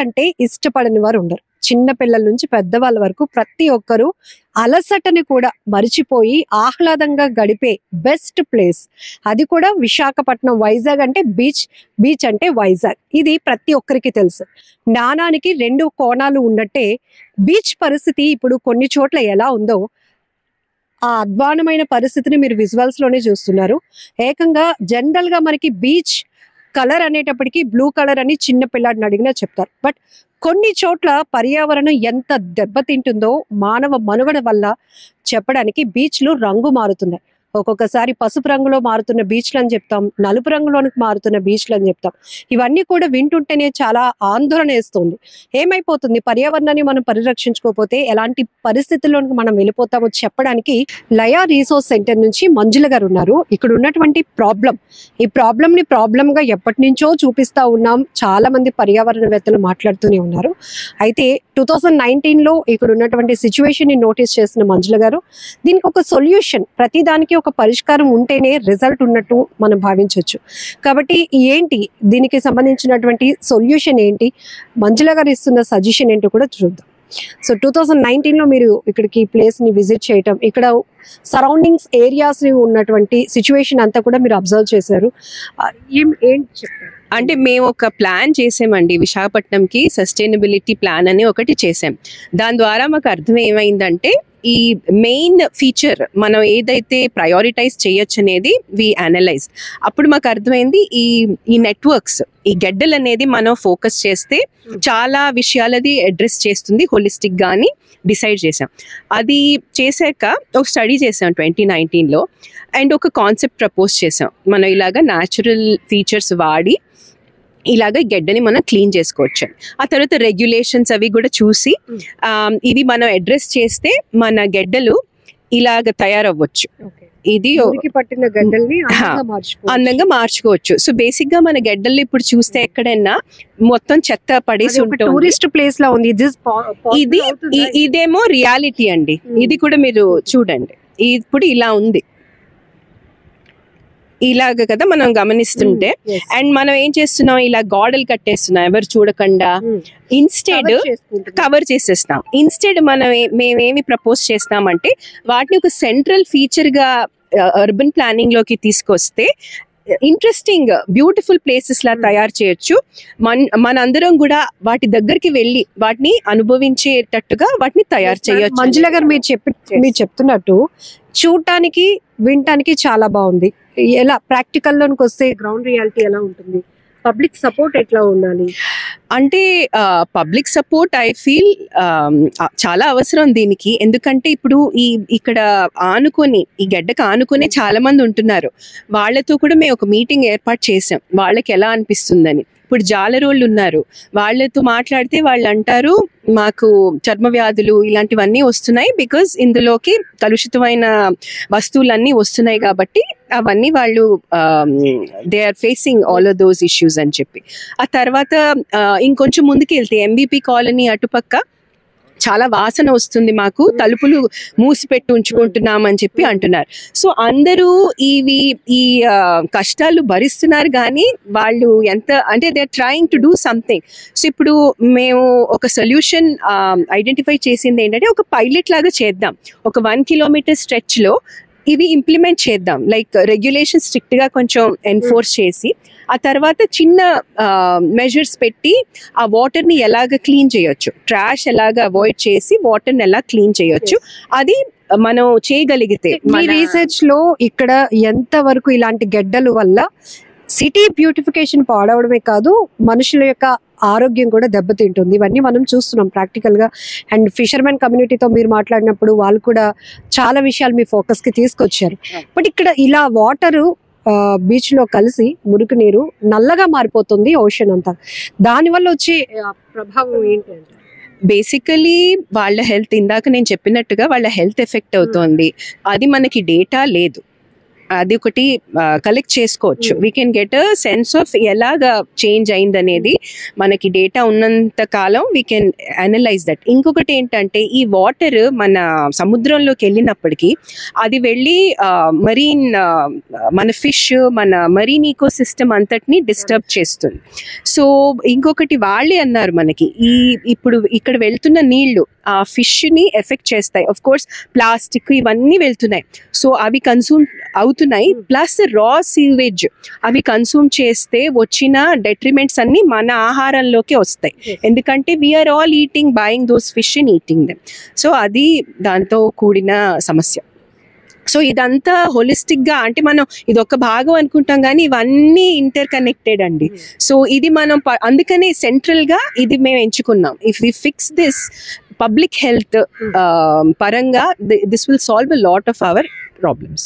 అంటే ఇష్టపడని వారు ఉండరు. చిన్న పిల్లల నుంచి పెద్దవాళ్ళ వరకు ప్రతి ఒక్కరూ అలసటని కూడా మరిచిపోయి ఆహ్లాదంగా గడిపే బెస్ట్ ప్లేస్ అది కూడా విశాఖపట్నం. వైజాగ్ అంటే బీచ్, బీచ్ అంటే వైజాగ్. ఇది ప్రతి ఒక్కరికి తెలుసు. నాణానికి రెండు కోణాలు ఉన్నట్టే బీచ్ పరిస్థితి ఇప్పుడు కొన్ని చోట్ల ఎలా ఉందో ఆ అధ్వానమైన పరిస్థితిని మీరు విజువల్స్ లోనే చూస్తున్నారు. ఏకంగా జనరల్ గా మనకి బీచ్ కలర్ అనేటప్పటికి బ్లూ కలర్ అని చిన్న పిల్లాడిని అడిగినా చెప్తారు. బట్ కొన్ని చోట్ల పర్యావరణం ఎంత దెబ్బతింటుందో మానవ మనుగడ వల్ల చెప్పడానికి బీచ్లు రంగు మారుతున్నాయి. ఒక్కొక్కసారి పసుపు రంగులో మారుతున్న బీచ్లు అని చెప్తాం, నలుపు రంగులోనికి మారుతున్న బీచ్లు అని చెప్తాం. ఇవన్నీ కూడా వింటుంటేనే చాలా ఆందోళన వేస్తుంది. ఏమైపోతుంది, పర్యావరణాన్ని మనం పరిరక్షించుకోకపోతే ఎలాంటి పరిస్థితుల్లోనికి మనం వెళ్ళిపోతామో చెప్పడానికి లయా రీసోర్స్ సెంటర్ నుంచి మంజుల గారు ఉన్నారు. ఇక్కడ ఉన్నటువంటి ఈ ప్రాబ్లం ని ప్రాబ్లం గా ఎప్పటి నుంచో చూపిస్తా ఉన్నాం. చాలా మంది పర్యావరణవేత్తలు మాట్లాడుతూనే ఉన్నారు. అయితే 2019లో ఇక్కడ ఉన్నటువంటి సిచ్యువేషన్ ని నోటీస్ చేసిన మంజుల గారు దీనికి ఒక సొల్యూషన్, ప్రతి దానికి ఒక పరిష్కారం ఉంటేనే రిజల్ట్ ఉన్నట్టు మనం భావించవచ్చు. కాబట్టి ఏంటి దీనికి సంబంధించినటువంటి సొల్యూషన్ ఏంటి, మంజుల గారు ఇస్తున్న సజెషన్ ఏంటో కూడా చూద్దాం. సో 2019లో మీరు ఇక్కడికి ప్లేస్ ని విజిట్ చేయటం, ఇక్కడ సరౌండింగ్స్ ఏరియాస్ ఉన్నటువంటి సిచ్యువేషన్ అంతా కూడా మీరు అబ్జర్వ్ చేశారు. ఏంటి చెప్తారు? అంటే మేము ఒక ప్లాన్ చేసామండి, విశాఖపట్నంకి సస్టైనబిలిటీ ప్లాన్ అని ఒకటి చేసాం. దాని ద్వారా మాకు అర్థం ఏమైందంటే ఈ మెయిన్ ఫీచర్ మనం ఏదైతే ప్రయారిటైజ్ చేయొచ్చు అనేది వి అనలైజ్. అప్పుడు మాకు అర్థమైంది ఈ నెట్వర్క్స్, ఈ గెడ్డలు అనేది మనం ఫోకస్ చేస్తే చాలా విషయాలది అడ్రస్ చేస్తుంది హోలిస్టిక్ గా అని డిసైడ్ చేసాం. అది చేశాక ఒక స్టడీ చేసాం 2019లో అండ్ ఒక కాన్సెప్ట్ ప్రపోజ్ చేసాం. మనం ఇలాగా న్యాచురల్ ఫీచర్స్ వాడి ఇలాగ గెడ్డని మనం క్లీన్ చేసుకోవచ్చు. ఆ తర్వాత రెగ్యులేషన్స్ అవి కూడా చూసి ఇవి మనం అడ్రస్ చేస్తే మన గెడ్డలు ఇలాగ తయారవ్వచ్చు. ఇది పట్టిన గడ్డల్ని అందంగా మార్చుకోవచ్చు. సో బేసిక్ గా మన గెడ్డలు ఇప్పుడు చూస్తే ఎక్కడైనా మొత్తం చెత్త పడేసి ఉంటుంది, టూరిస్ట్ ప్లేస్ లా ఉంది. ఇదేమో రియాలిటీ అండి. ఇది కూడా మీరు చూడండి, ఇప్పుడు ఇలా ఉంది, ఇలాగ కదా మనం గమనిస్తుంటే. అండ్ మనం ఏం చేస్తున్నాం, ఇలా గోడలు కట్టేస్తున్నాం ఎవరు చూడకుండా, ఇన్స్టెడ్ కవర్ చేసేస్తాం. ఇన్స్టెడ్ మేమేమి ప్రపోజ్ చేస్తామంటే వాటిని ఒక సెంట్రల్ ఫీచర్ గా అర్బన్ ప్లానింగ్ లోకి తీసుకొస్తే ఇంట్రెస్టింగ్ బ్యూటిఫుల్ ప్లేసెస్ లా తయారు చేయొచ్చు. మనందరం కూడా వాటి దగ్గరికి వెళ్ళి వాటిని అనుభవించేటట్టుగా వాటిని తయారు చేయొచ్చు. మంజుల గారు మీరు చెప్తున్నట్టు చూడటానికి వినటానికి చాలా బాగుంది. ఎలా ప్రాక్టికల్ లోనికి వస్తే గ్రౌండ్ రియాలిటీ ఎలా ఉంటుంది, పబ్లిక్ సపోర్ట్ ఎట్లా ఉండాలి అంటే పబ్లిక్ సపోర్ట్ ఐ ఫీల్ చాలా అవసరం దీనికి. ఎందుకంటే ఇప్పుడు ఇక్కడ ఆనుకొని ఈ గడ్డకు ఆనుకునే చాలా మంది ఉంటున్నారు. వాళ్ళతో కూడా మేము ఒక మీటింగ్ ఏర్పాటు చేసాం, వాళ్ళకి ఎలా అనిపిస్తుందని. ఇప్పుడు జాలరోళ్ళు ఉన్నారు, వాళ్ళతో మాట్లాడితే వాళ్ళు అంటారు మాకు చర్మ వ్యాధులు ఇలాంటివన్నీ వస్తున్నాయి బికాజ్ ఇందులోకి కలుషితమైన వస్తువులన్నీ వస్తున్నాయి కాబట్టి అవన్నీ వాళ్ళు they are facing all of those issues అని చెప్పి. ఆ తర్వాత ఇంకొంచెం ముందుకు వెళ్తే ఎంబీపీ కాలనీ అటుపక్క చాలా వాసన వస్తుంది, మాకు తలుపులు మూసిపెట్టి ఉంచుకుంటున్నామని చెప్పి అంటున్నారు. సో అందరూ ఈ కష్టాలు భరిస్తున్నారు కానీ వాళ్ళు ఎంత అంటే they are trying to do something. So ఇప్పుడు మేము ఒక సొల్యూషన్ ఐడెంటిఫై చేసింది ఏంటంటే ఒక పైలట్ లాగా చేద్దాం, ఒక 1 కిలోమీటర్ స్ట్రెచ్ లో ఇవి ఇంప్లిమెంట్ చేద్దాం. లైక్ రెగ్యులేషన్ స్ట్రిక్ట్ గా కొంచెం ఎన్ఫోర్స్ చేసి ఆ తర్వాత చిన్న మెజర్స్ పెట్టి ఆ వాటర్ ని ఎలాగ క్లీన్ చేయొచ్చు, ట్రాష్ ఎలాగ అవాయిడ్ చేసి వాటర్ ని ఎలా క్లీన్ చేయొచ్చు, అది మనం చేయగలిగితే. మీ రీసెర్చ్ లో ఇక్కడ ఎంత వరకు ఇలాంటి గెడ్డల వల్ల సిటీ బ్యూటిఫికేషన్ పాడవడమే కాదు మనుషుల యొక్క ఆరోగ్యం కూడా దెబ్బతింటుంది, ఇవన్నీ మనం చూస్తున్నాం ప్రాక్టికల్ గా. అండ్ ఫిషర్మెన్ కమ్యూనిటీతో మీరు మాట్లాడినప్పుడు వాళ్ళు కూడా చాలా విషయాలు మీ ఫోకస్ కి తీసుకొచ్చారు. బట్ ఇక్కడ ఇలా వాటరు బీచ్ లో కలిసి మురికి నీరు నల్లగా మారిపోతుంది ఓషన్ అంతా, దానివల్ల వచ్చే ప్రభావం ఏంటి అంటే బేసికలీ వాళ్ళ హెల్త్, ఇందాక నేను చెప్పినట్టుగా వాళ్ళ హెల్త్ ఎఫెక్ట్ అవుతోంది. అది మనకి డేటా లేదు, అది ఒకటి కలెక్ట్ చేసుకోవచ్చు. We can get a sense of ఎలాగా చేంజ్ అయింది అనేది మనకి డేటా ఉన్నంత కాలం వీ కెన్ అనలైజ్ దట్. ఇంకొకటి ఏంటంటే ఈ వాటర్ మన సముద్రంలోకి వెళ్ళినప్పటికీ అది వెళ్ళి మరీన్ మన ఫిష్ మన మరీన్ ఈకో సిస్టమ్ అంతటిని డిస్టర్బ్ చేస్తుంది. సో ఇంకొకటి వాళ్ళే అన్నారు మనకి ఇప్పుడు ఇక్కడ వెళ్తున్న నీళ్లు ఆ ఫిష్ ని ఎఫెక్ట్ చేస్తాయి. ఆఫ్ కోర్స్ ప్లాస్టిక్ ఇవన్నీ వెళ్తున్నాయి, సో అవి కన్సూమ్ అవుతున్నాయి. ప్లస్ రా సీవేజ్ అవి కన్సూమ్ చేస్తే వచ్చిన డెట్రిమెంట్స్ అన్ని మన ఆహారంలోకి వస్తాయి. ఎందుకంటే we are all buying those fish and eating them. So అది దాంతో కూడిన సమస్య. సో ఇదంతా హోలిస్టిక్ గా అంటే మనం ఇది ఒక భాగం అనుకుంటాం కానీ ఇవన్నీ ఇంటర్ కనెక్టెడ్ అండి. సో ఇది మనం అందుకనే సెంట్రల్ గా ఇది మేము ఎంచుకున్నాం. If we fix this public health పరంగా this will solve a lot of our problems.